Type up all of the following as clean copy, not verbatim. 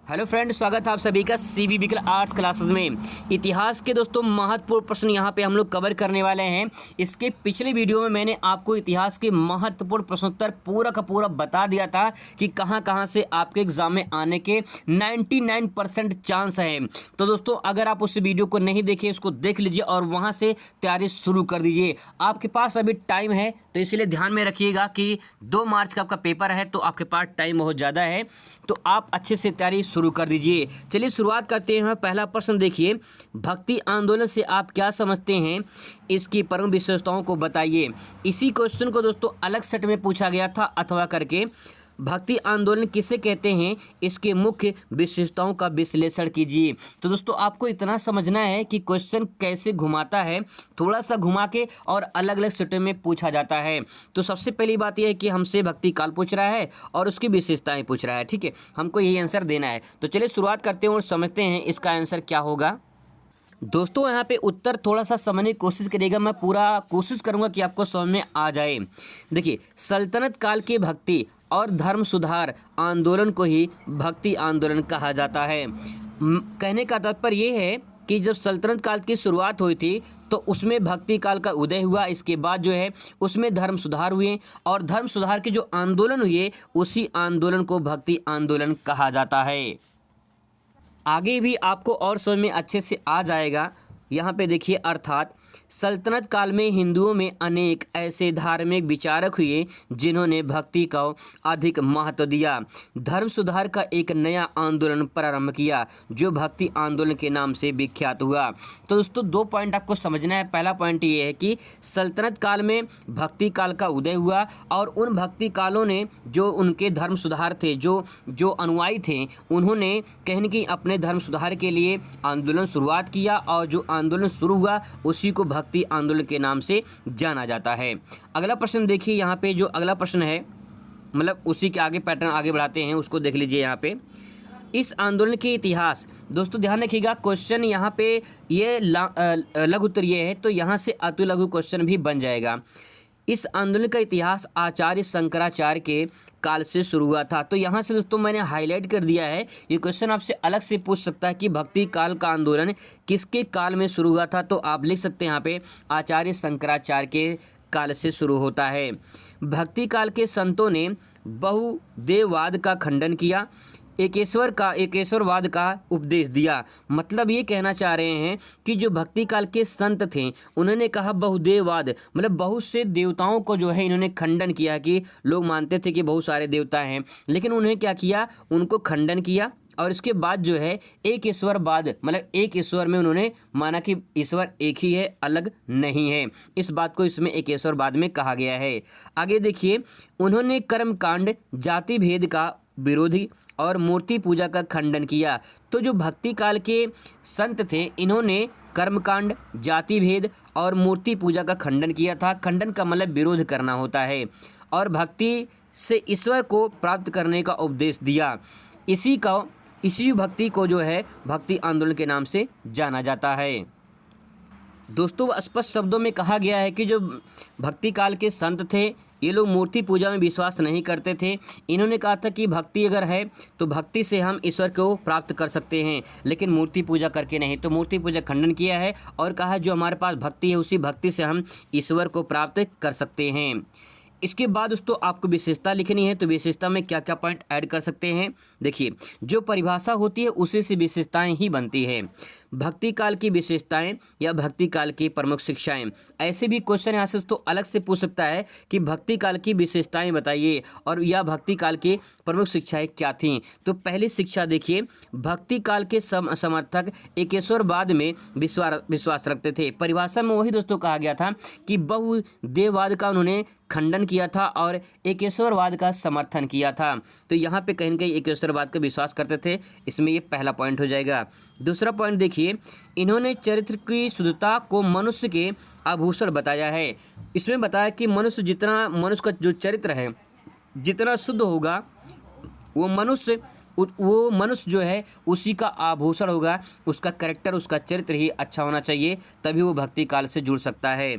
Hello friend, स्वागत है आप सभी का सीबीबी आर्ट्स क्लासेस में। इतिहास के दोस्तों महत्वपूर्ण प्रश्न यहाँ पे हम लोग कवर करने वाले हैं। इसके पिछले वीडियो में मैंने आपको इतिहास के महत्वपूर्ण प्रश्नोत्तर पूरा का पूरा बता दिया था कि कहाँ कहाँ से आपके एग्जाम में आने के 99% चांस है। तो दोस्तों अगर आप उस वीडियो को नहीं देखे उसको देख लीजिए और वहाँ से तैयारी शुरू कर दीजिए। आपके पास अभी टाइम है तो इसलिए ध्यान में रखिएगा कि 2 मार्च का आपका पेपर है तो आपके पास टाइम बहुत ज़्यादा है, तो आप अच्छे से तैयारी शुरू कर दीजिए। चलिए शुरुआत करते हैं। पहला प्रश्न देखिए, भक्ति आंदोलन से आप क्या समझते हैं, इसकी प्रमुख विशेषताओं को बताइए। इसी क्वेश्चन को दोस्तों अलग सेट में पूछा गया था अथवा करके। भक्ति आंदोलन किसे कहते हैं, इसके मुख्य विशेषताओं का विश्लेषण कीजिए। तो दोस्तों आपको इतना समझना है कि क्वेश्चन कैसे घुमाता है, थोड़ा सा घुमा के और अलग अलग सेटों में पूछा जाता है। तो सबसे पहली बात यह है कि हमसे भक्ति काल पूछ रहा है और उसकी विशेषताएं पूछ रहा है। ठीक है, हमको यही आंसर देना है। तो चलिए शुरुआत करते हैं और समझते हैं इसका आंसर क्या होगा। दोस्तों यहाँ पे उत्तर थोड़ा सा समझने की कोशिश करिएगा, मैं पूरा कोशिश करूँगा कि आपको समझ में आ जाए। देखिए, सल्तनत काल की भक्ति और धर्म सुधार आंदोलन को ही भक्ति आंदोलन कहा जाता है। कहने का तात्पर्य ये है कि जब सल्तनत काल की शुरुआत हुई थी तो उसमें भक्ति काल का उदय हुआ, इसके बाद जो है उसमें धर्म सुधार हुए और धर्म सुधार के जो आंदोलन हुए उसी आंदोलन को भक्ति आंदोलन कहा जाता है। आगे भी आपको और समझ में अच्छे से आ जाएगा। यहाँ पे देखिए, अर्थात सल्तनत काल में हिंदुओं में अनेक ऐसे धार्मिक विचारक हुए जिन्होंने भक्ति को अधिक महत्व दिया। धर्म सुधार का एक नया आंदोलन प्रारंभ किया जो भक्ति आंदोलन के नाम से विख्यात हुआ। तो दोस्तों 2 पॉइंट आपको समझना है। पहला पॉइंट ये है कि सल्तनत काल में भक्ति काल का उदय हुआ और उन भक्ति कालों ने जो उनके धर्म सुधार थे, जो अनुयायी थे, उन्होंने कहीं न कहीं अपने धर्म सुधार के लिए आंदोलन शुरुआत किया और जो आंदोलन शुरू हुआ उसी को भक्ति आंदोलन के नाम से जाना जाता है। अगला प्रश्न देखिए, यहाँ पे जो अगला प्रश्न है मतलब उसी के आगे पैटर्न आगे बढ़ाते हैं, उसको देख लीजिए। यहाँ पे इस आंदोलन के इतिहास, दोस्तों ध्यान रखिएगा क्वेश्चन यहाँ पे ये लघु उत्तर ये है तो यहाँ से अति लघु क्वेश्चन भी बन जाएगा। इस आंदोलन का इतिहास आचार्य शंकराचार्य के काल से शुरू हुआ था। तो यहाँ से दोस्तों मैंने हाईलाइट कर दिया है। ये क्वेश्चन आपसे अलग से पूछ सकता है कि भक्ति काल का आंदोलन किसके काल में शुरू हुआ था, तो आप लिख सकते हैं यहाँ पे आचार्य शंकराचार्य के काल से शुरू होता है। भक्ति काल के संतों ने बहुदेववाद का खंडन किया, एकेश्वरवाद का उपदेश दिया। मतलब ये कहना चाह रहे हैं कि जो भक्ति काल के संत थे उन्होंने कहा बहुदेववाद, मतलब बहुत से देवताओं को जो है इन्होंने खंडन किया कि लोग मानते थे कि बहुत सारे देवता हैं, लेकिन उन्हें क्या किया, उनको खंडन किया। और इसके बाद जो है एक ईश्वरवाद, मतलब एक ईश्वर में उन्होंने माना कि ईश्वर एक ही है, अलग नहीं है। इस बात को इसमें एक ईश्वरवाद में कहा गया है। आगे देखिए, उन्होंने कर्मकांड, जाति भेद का विरोधी और मूर्ति पूजा का खंडन किया। तो जो भक्ति काल के संत थे इन्होंने कर्मकांड, जाति भेद और मूर्ति पूजा का खंडन किया था। खंडन का मतलब विरोध करना होता है। और भक्ति से ईश्वर को प्राप्त करने का उपदेश दिया। इसी भक्ति को जो है भक्ति आंदोलन के नाम से जाना जाता है। दोस्तों स्पष्ट शब्दों में कहा गया है कि जो भक्ति काल के संत थे ये लोग मूर्ति पूजा में विश्वास नहीं करते थे। इन्होंने कहा था कि भक्ति अगर है तो भक्ति से हम ईश्वर को प्राप्त कर सकते हैं, लेकिन मूर्ति पूजा करके नहीं। तो मूर्ति पूजा खंडन किया है और कहा जो हमारे पास भक्ति है उसी भक्ति से हम ईश्वर को प्राप्त कर सकते हैं। इसके बाद दोस्तों आपको विशेषता लिखनी है, तो विशेषता में क्या क्या पॉइंट ऐड कर सकते हैं। देखिए, जो परिभाषा होती है उसी से विशेषताएं ही बनती है। भक्ति काल की विशेषताएं या भक्ति काल की प्रमुख शिक्षाएं, ऐसे भी क्वेश्चन यहाँ से तो अलग से पूछ सकता है कि भक्ति काल की विशेषताएं बताइए और या भक्ति काल की प्रमुख शिक्षाएं क्या थीं। तो पहली शिक्षा देखिए, भक्ति काल के समर्थक एकेश्वरवाद में विश्वास रखते थे। परिभाषा में वही दोस्तों कहा गया था कि बहुदेववाद का उन्होंने खंडन किया था और एकेश्वरवाद का समर्थन किया था। तो यहाँ पे कहीं न कहीं एकेश्वरवाद का विश्वास करते थे, इसमें ये पहला पॉइंट हो जाएगा। दूसरा पॉइंट देखिए, इन्होंने चरित्र की शुद्धता को मनुष्य के आभूषण बताया है। इसमें बताया कि मनुष्य का जो चरित्र है जितना शुद्ध होगा वो मनुष्य जो है उसी का आभूषण होगा, उसका कैरेक्टर, उसका चरित्र ही अच्छा होना चाहिए, तभी वो भक्ति काल से जुड़ सकता है।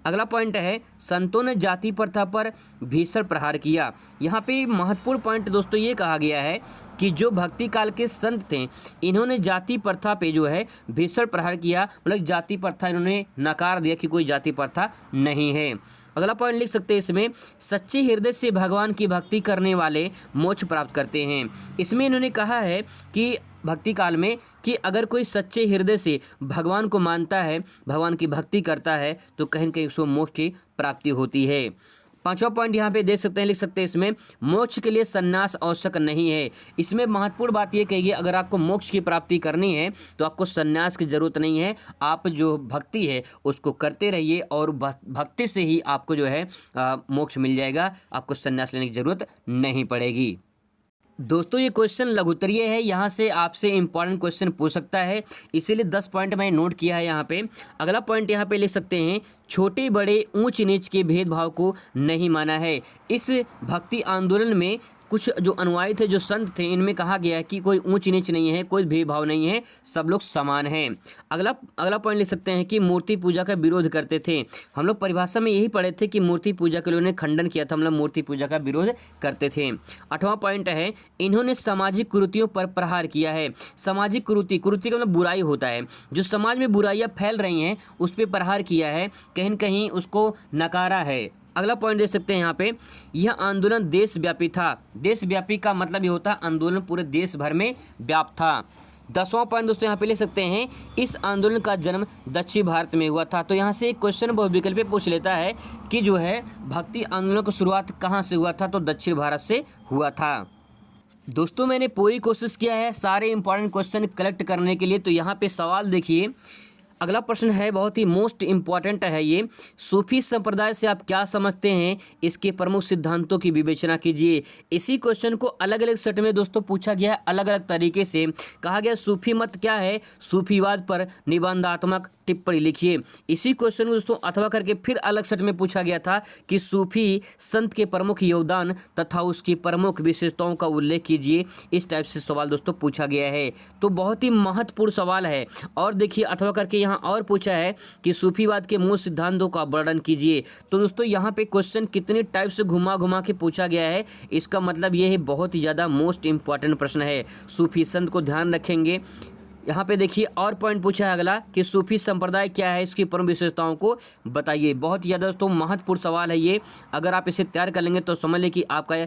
अगला पॉइंट है, संतों ने जाति प्रथा पर भीषण प्रहार किया। यहाँ पे महत्वपूर्ण पॉइंट दोस्तों ये कहा गया है कि जो भक्ति काल के संत थे इन्होंने जाति प्रथा पे जो है भीषण प्रहार किया, मतलब जाति प्रथा इन्होंने नकार दिया कि कोई जाति प्रथा नहीं है। अगला पॉइंट लिख सकते हैं इसमें, सच्चे हृदय से भगवान की भक्ति करने वाले मोक्ष प्राप्त करते हैं। इसमें इन्होंने कहा है कि भक्ति काल में कि अगर कोई सच्चे हृदय से भगवान को मानता है, भगवान की भक्ति करता है तो कहीं न कहीं उसको मोक्ष की प्राप्ति होती है। पांचवा पॉइंट यहाँ पे देख सकते हैं, लिख सकते हैं इसमें, मोक्ष के लिए सन्यास आवश्यक नहीं है। इसमें महत्वपूर्ण बात ये कही है, अगर आपको मोक्ष की प्राप्ति करनी है तो आपको सन्यास की जरूरत नहीं है। आप जो भक्ति है उसको करते रहिए और भक्ति से ही आपको जो है मोक्ष मिल जाएगा, आपको सन्यास लेने की जरूरत नहीं पड़ेगी। दोस्तों ये क्वेश्चन लघुत्तरीय है, यहाँ से आपसे इंपॉर्टेंट क्वेश्चन पूछ सकता है, इसीलिए 10 पॉइंट मैंने नोट किया है यहाँ पे। अगला पॉइंट यहाँ पे लिख सकते हैं, छोटे बड़े ऊंच नीच के भेदभाव को नहीं माना है। इस भक्ति आंदोलन में कुछ जो अनुयायी थे, जो संत थे, इनमें कहा गया है कि कोई ऊंच नीच नहीं है, कोई भेदभाव नहीं है, सब लोग समान हैं। अगला पॉइंट लिख सकते हैं कि मूर्ति पूजा का विरोध करते थे। हम लोग परिभाषा में यही पढ़े थे कि मूर्ति पूजा के लिए उन्होंने खंडन किया था, मतलब मूर्ति पूजा का विरोध करते थे। 8वां पॉइंट है, इन्होंने सामाजिक कुरीतियों पर प्रहार किया है। सामाजिक कुरीति का मतलब बुराई होता है, जो समाज में बुराइयां फैल रही हैं उस पर प्रहार किया है, कहीं न कहीं उसको नकारा है। अगला पॉइंट देख सकते हैं यहाँ पे, यह आंदोलन देशव्यापी था। देशव्यापी का मतलब ये होता है आंदोलन पूरे देश भर में व्याप्त था। 10वां पॉइंट दोस्तों यहाँ पे लिख सकते हैं, इस आंदोलन का जन्म दक्षिण भारत में हुआ था। तो यहाँ से एक क्वेश्चन बहुविकल्पी पूछ लेता है कि जो है भक्ति आंदोलन की शुरुआत कहाँ से हुआ था, तो दक्षिण भारत से हुआ था। दोस्तों मैंने पूरी कोशिश किया है सारे इंपॉर्टेंट क्वेश्चन कलेक्ट करने के लिए। तो यहाँ पे सवाल देखिए, अगला प्रश्न है, बहुत ही मोस्ट इम्पॉर्टेंट है ये, सूफी संप्रदाय से आप क्या समझते हैं, इसके प्रमुख सिद्धांतों की विवेचना कीजिए। इसी क्वेश्चन को अलग अलग सेट में दोस्तों पूछा गया है, अलग अलग तरीके से कहा गया सूफी मत क्या है, सूफीवाद पर निबंधात्मक टिप्पणी लिखिए। इसी क्वेश्चन को दोस्तों अथवा करके फिर अलग सेट में पूछा गया था कि सूफी संत के प्रमुख योगदान तथा उसकी प्रमुख विशेषताओं का उल्लेख कीजिए। इस टाइप से सवाल दोस्तों पूछा गया है, तो बहुत ही महत्वपूर्ण सवाल है। और देखिए अथवा करके यहाँ और पूछा है कि सूफीवाद के मूल सिद्धांतों का वर्णन कीजिए। तो दोस्तों यहाँ पे क्वेश्चन कितनी टाइप से घुमा घुमा के पूछा गया है, इसका मतलब ये है बहुत ही ज़्यादा मोस्ट इंपॉर्टेंट प्रश्न है। सूफी संत को ध्यान रखेंगे। यहाँ पे देखिए और पॉइंट पूछा है अगला कि सूफी संप्रदाय क्या है, इसकी प्रमुख विशेषताओं को बताइए। बहुत ही ज़्यादा दोस्तों महत्वपूर्ण सवाल है ये, अगर आप इसे तैयार कर लेंगे तो समझ लें कि आपका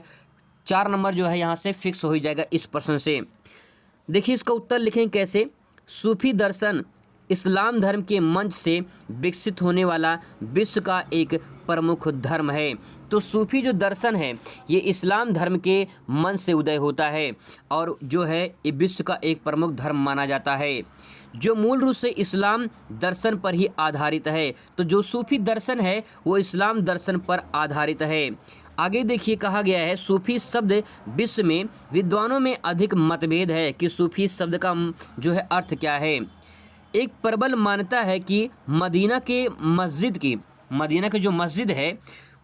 4 नंबर जो है यहाँ से फिक्स हो ही जाएगा इस प्रश्न से। देखिए इसका उत्तर लिखें कैसे, सूफी दर्शन इस्लाम धर्म के मंच से विकसित होने वाला विश्व का एक प्रमुख धर्म है। तो सूफी जो दर्शन है ये इस्लाम धर्म के मंच से उदय होता है और जो है ये विश्व का एक प्रमुख धर्म माना जाता है, जो मूल रूप से इस्लाम दर्शन पर ही आधारित है। तो जो सूफी दर्शन है वो इस्लाम दर्शन पर आधारित है। आगे देखिए कहा गया है, सूफी शब्द विश्व में विद्वानों में अधिक मतभेद है कि सूफी शब्द का जो है अर्थ क्या है। एक प्रबल मान्यता है कि मदीना की जो मस्जिद है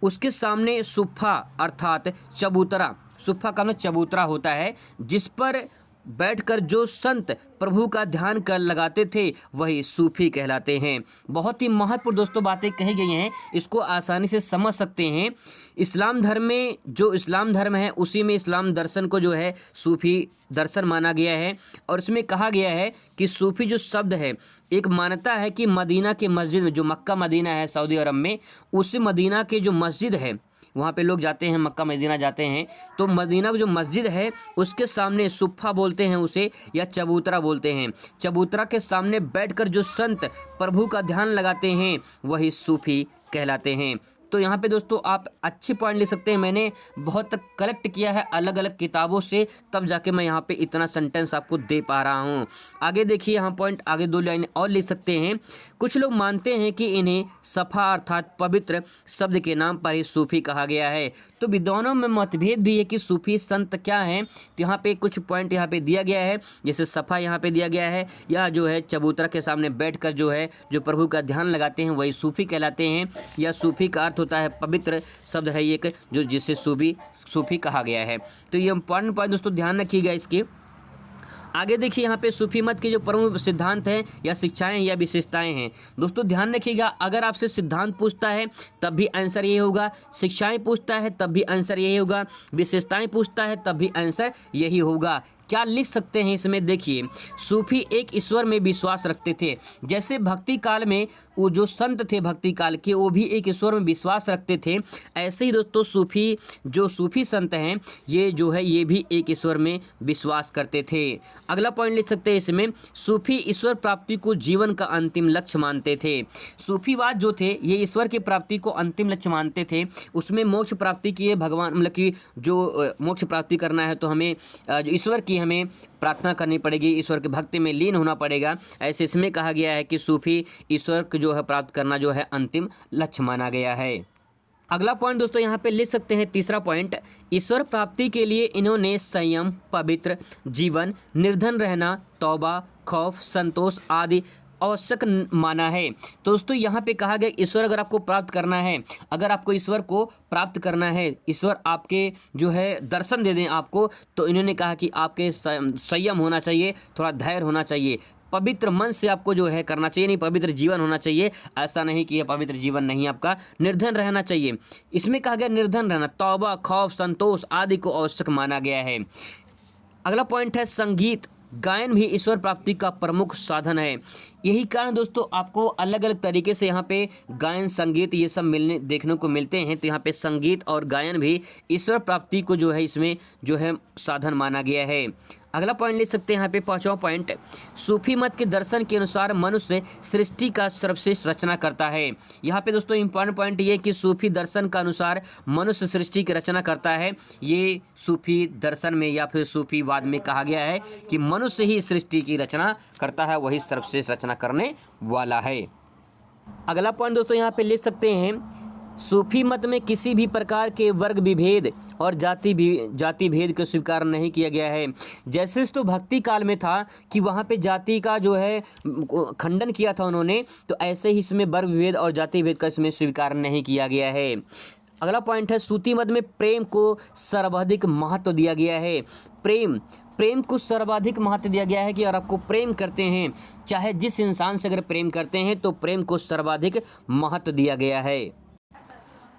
उसके सामने सुफ़ा अर्थात चबूतरा, सुफ़ा का मतलब चबूतरा होता है, जिस पर बैठकर जो संत प्रभु का ध्यान कर लगाते थे वही सूफी कहलाते हैं। बहुत ही महत्वपूर्ण दोस्तों बातें कही गई हैं, इसको आसानी से समझ सकते हैं। इस्लाम धर्म में जो इस्लाम धर्म है उसी में इस्लाम दर्शन को जो है सूफी दर्शन माना गया है। और इसमें कहा गया है कि सूफी जो शब्द है, एक मान्यता है कि मदीना के मस्जिद में, जो मक्का मदीना है सऊदी अरब में, उस मदीना के जो मस्जिद है वहाँ पे लोग जाते हैं, मक्का मदीना जाते हैं, तो मदीना की जो मस्जिद है उसके सामने सुफ़ा बोलते हैं उसे, या चबूतरा बोलते हैं। चबूतरा के सामने बैठकर जो संत प्रभु का ध्यान लगाते हैं वही सूफी कहलाते हैं। तो यहाँ पे दोस्तों आप अच्छे पॉइंट ले सकते हैं, मैंने बहुत कलेक्ट किया है अलग अलग किताबों से, तब जाके मैं यहाँ पे इतना सेंटेंस आपको दे पा रहा हूँ। आगे देखिए यहाँ पॉइंट, आगे 2 लाइन और ले सकते हैं। कुछ लोग मानते हैं कि इन्हें सफ़ा अर्थात पवित्र शब्द के नाम पर ही सूफी कहा गया है। तो विद्वानों में मतभेद भी है कि सूफी संत क्या हैं। तो यहाँ पे कुछ पॉइंट यहाँ पे दिया गया है, जैसे सफ़ा यहाँ पे दिया गया है, या जो है चबूतरा के सामने बैठकर जो है जो प्रभु का ध्यान लगाते हैं वही सूफी कहलाते हैं, या सूफी का अर्थ होता है पवित्र शब्द है एक, जो जिसे सूफी कहा गया है। तो ये इंपॉर्टेंट पॉइंट दोस्तों ध्यान रखिएगा इसके। आगे देखिए यहाँ पे सूफी मत के जो प्रमुख सिद्धांत हैं या शिक्षाएं या विशेषताएं हैं। दोस्तों ध्यान रखिएगा, अगर आपसे सिद्धांत पूछता है तब भी आंसर ये होगा, शिक्षाएं पूछता है तब भी आंसर यही होगा, विशेषताएं पूछता है तब भी आंसर यही होगा। क्या लिख सकते हैं इसमें, देखिए सूफी एक ईश्वर में विश्वास रखते थे। जैसे भक्ति काल में वो जो संत थे भक्ति काल के, वो भी एक ईश्वर में विश्वास रखते थे, ऐसे ही दोस्तों सूफी संत हैं ये जो है ये भी एक ईश्वर में विश्वास करते थे। अगला पॉइंट लिख सकते हैं इसमें, सूफी ईश्वर प्राप्ति को जीवन का अंतिम लक्ष्य मानते थे। सूफीवाद जो थे ये ईश्वर की प्राप्ति को अंतिम लक्ष्य मानते थे, उसमें मोक्ष प्राप्ति की भगवान मतलब कि जो मोक्ष प्राप्ति करना है तो हमें जो ईश्वर की हमें प्रार्थना करनी पड़ेगी, ईश्वर के भक्ति में लीन होना पड़ेगा। ऐसे इसमें कहा गया है कि सूफी ईश्वर को जो है प्राप्त करना जो है अंतिम लक्ष्य माना गया है। अगला पॉइंट दोस्तों यहाँ पे लिख सकते हैं, तीसरा पॉइंट, ईश्वर प्राप्ति के लिए इन्होंने संयम, पवित्र जीवन, निर्धन रहना, तौबा, खौफ, संतोष आदि आवश्यक माना है। तो दोस्तों यहाँ पे कहा गया ईश्वर अगर आपको प्राप्त करना है, अगर आपको ईश्वर को प्राप्त करना है, ईश्वर आपके जो है दर्शन दे दें आपको, तो इन्होंने कहा कि आपके संयम होना चाहिए, थोड़ा धैर्य होना चाहिए, पवित्र मन से आपको जो है करना चाहिए, नहीं पवित्र जीवन होना चाहिए, ऐसा नहीं कि यह पवित्र जीवन नहीं आपका, निर्धन रहना चाहिए। इसमें कहा गया निर्धन रहना, तौबा, खौफ, संतोष आदि को आवश्यक माना गया है। अगला पॉइंट है संगीत, गायन भी ईश्वर प्राप्ति का प्रमुख साधन है। यही कारण दोस्तों आपको अलग अलग तरीके से यहाँ पे गायन, संगीत ये सब मिलने देखने को मिलते हैं। तो यहाँ पे संगीत और गायन भी ईश्वर प्राप्ति को जो है इसमें जो है साधन माना गया है। अगला पॉइंट ले सकते हैं यहाँ पे पांचवा पॉइंट, सूफी मत के दर्शन के अनुसार मनुष्य सृष्टि का सर्वश्रेष्ठ रचना करता है। यहाँ पे दोस्तों इंपॉर्टेंट पॉइंट ये कि सूफी दर्शन का अनुसार मनुष्य सृष्टि की रचना करता है। ये सूफी दर्शन में या फिर सूफीवाद में कहा गया है कि मनुष्य ही सृष्टि की रचना करता है, वही सर्वश्रेष्ठ रचना करने वाला है। अगला पॉइंट दोस्तों यहाँ पे लिख सकते हैं, सूफी मत में किसी भी प्रकार के वर्ग विभेद और जाति भेद को स्वीकार नहीं किया गया है। जैसे तो भक्ति काल में था कि वहाँ पे जाति का जो है खंडन किया था उन्होंने, तो ऐसे ही इसमें वर्ग विभेद और जाति भेद का इसमें स्वीकार नहीं किया गया है। अगला पॉइंट है, सूफी मत में प्रेम को सर्वाधिक महत्व दिया गया है। प्रेम को सर्वाधिक महत्व दिया गया है कि अगर आपको प्रेम करते हैं, चाहे जिस इंसान से अगर प्रेम करते हैं, तो प्रेम को सर्वाधिक महत्व दिया गया है।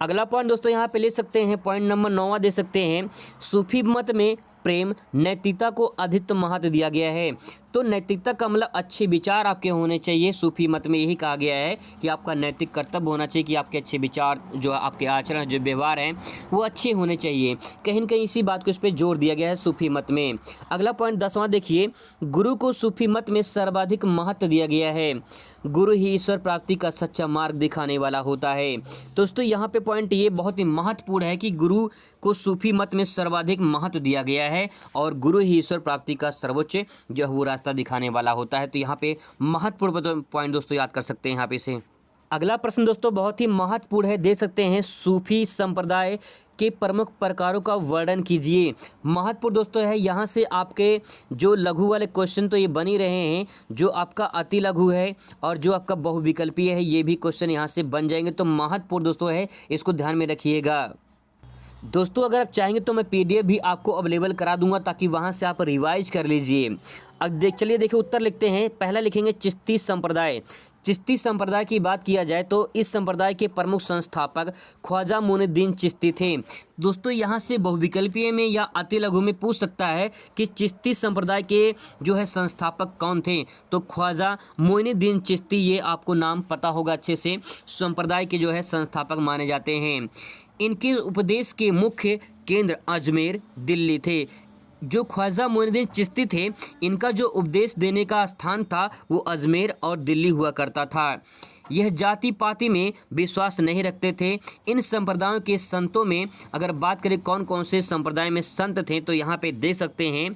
अगला पॉइंट दोस्तों यहाँ पे ले सकते हैं, पॉइंट नंबर 9 दे सकते हैं, सूफी मत में प्रेम नैतिकता को अधिक महत्व दिया गया है। तो नैतिकता का मतलब अच्छे विचार आपके होने चाहिए। सूफी मत में यही कहा गया है कि आपका नैतिक कर्तव्य होना चाहिए कि आपके अच्छे विचार, जो आपके आचरण, जो व्यवहार हैं वो अच्छे होने चाहिए। कहीं न कहीं इसी बात को इस पर जोर दिया गया है सूफी मत में। अगला पॉइंट 10वां देखिए, गुरु को सूफी मत में सर्वाधिक महत्व दिया गया है। गुरु ही ईश्वर प्राप्ति का सच्चा मार्ग दिखाने वाला होता है। दोस्तों यहाँ पे पॉइंट ये बहुत ही महत्वपूर्ण है कि गुरु को सूफी मत में सर्वाधिक महत्व दिया गया है और गुरु ही ईश्वर प्राप्ति का सर्वोच्च जो है वो रास्ता दिखाने वाला होता है। तो यहाँ पे महत्वपूर्ण पॉइंट दोस्तों याद कर सकते हैं यहाँ पे से। अगला प्रश्न दोस्तों बहुत ही महत्वपूर्ण है, दे सकते हैं, सूफी संप्रदाय के प्रमुख प्रकारों का वर्णन कीजिए। महत्वपूर्ण दोस्तों है, यहाँ से आपके जो लघु वाले क्वेश्चन तो ये बन ही रहे हैं, जो आपका अति लघु है और जो आपका बहुविकल्पीय है ये भी क्वेश्चन यहाँ से बन जाएंगे। तो महत्वपूर्ण दोस्तों है, इसको ध्यान में रखिएगा। दोस्तों अगर आप चाहेंगे तो मैं PDF भी आपको अवेलेबल करा दूंगा ताकि वहां से आप रिवाइज कर लीजिए। अब चलिए देखिए उत्तर लिखते हैं। पहला लिखेंगे चिश्ती संप्रदाय। चिश्ती संप्रदाय की बात किया जाए तो इस संप्रदाय के प्रमुख संस्थापक ख्वाजा मोइनुद्दीन चिश्ती थे। दोस्तों यहाँ से बहुविकल्पीय में या अति लघु में पूछ सकता है कि चिश्ती संप्रदाय के जो है संस्थापक कौन थे, तो ख्वाजा मोइनुद्दीन चिश्ती, ये आपको नाम पता होगा अच्छे से, संप्रदाय के जो है संस्थापक माने जाते हैं। इनके उपदेश के मुख्य केंद्र अजमेर, दिल्ली थे। जो ख्वाजा मोइनुद्दीन चिश्ती थे, इनका जो उपदेश देने का स्थान था वो अजमेर और दिल्ली हुआ करता था। यह जाति पाति में विश्वास नहीं रखते थे। इन संप्रदायों के संतों में अगर बात करें कौन कौन से संप्रदाय में संत थे, तो यहाँ पे देख सकते हैं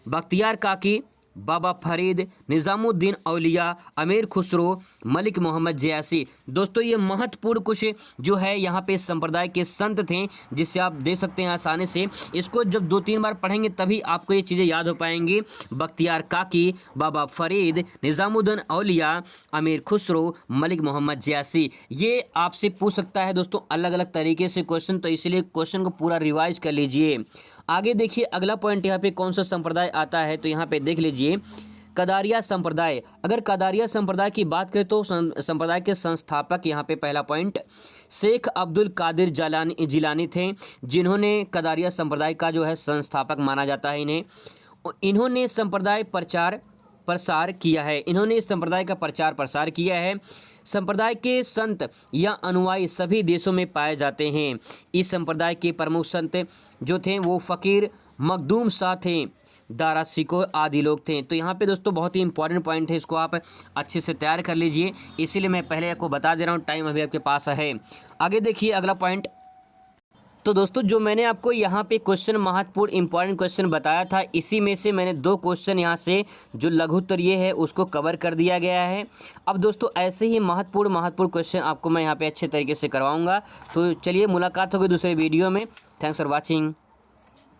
बख्तियार काकी, बाबा फरीद, निज़ामुद्दीन औलिया, अमीर खुसरो, मलिक मोहम्मद जयासी। दोस्तों ये महत्वपूर्ण कुछ जो है यहाँ पे संप्रदाय के संत थे, जिससे आप देख सकते हैं आसानी से। इसको जब 2-3 बार पढ़ेंगे तभी आपको ये चीज़ें याद हो पाएंगी। बख्तियार काकी, बाबा फरीद, निज़ामुद्दीन औलिया, अमीर खुसरो, मलिक मोहम्मद जयासी, ये आपसे पूछ सकता है दोस्तों अलग अलग तरीके से क्वेश्चन, तो इसलिए क्वेश्चन को पूरा रिवाइज कर लीजिए। आगे देखिए अगला पॉइंट यहाँ पे कौन सा संप्रदाय आता है, तो यहाँ पे देख लीजिए कदारिया संप्रदाय। अगर कदारिया संप्रदाय की बात करें तो संप्रदाय के संस्थापक यहाँ पे पहला पॉइंट शेख अब्दुल कादिर जिलानी थे, जिन्होंने कदारिया संप्रदाय का जो है संस्थापक माना जाता है इन्हें। इन्होंने संप्रदाय प्रसार किया है। इन्होंने इस संप्रदाय का प्रचार प्रसार किया है। संप्रदाय के संत या अनुयायी सभी देशों में पाए जाते हैं। इस संप्रदाय के प्रमुख संत जो थे वो फ़कीर मखदूम शाह थे, दारा सिकोह आदि लोग थे। तो यहाँ पे दोस्तों बहुत ही इंपॉर्टेंट पॉइंट है, इसको आप अच्छे से तैयार कर लीजिए, इसीलिए मैं पहले आपको बता दे रहा हूँ, टाइम अभी आपके पास है। आगे देखिए अगला पॉइंट। तो दोस्तों जो मैंने आपको यहाँ पे क्वेश्चन महत्वपूर्ण इंपॉर्टेंट क्वेश्चन बताया था, इसी में से मैंने 2 क्वेश्चन यहाँ से जो लघु उत्तरीय है उसको कवर कर दिया गया है। अब दोस्तों ऐसे ही महत्वपूर्ण क्वेश्चन आपको मैं यहाँ पे अच्छे तरीके से करवाऊँगा। तो चलिए मुलाकात होगी दूसरे वीडियो में। Thanks for watching.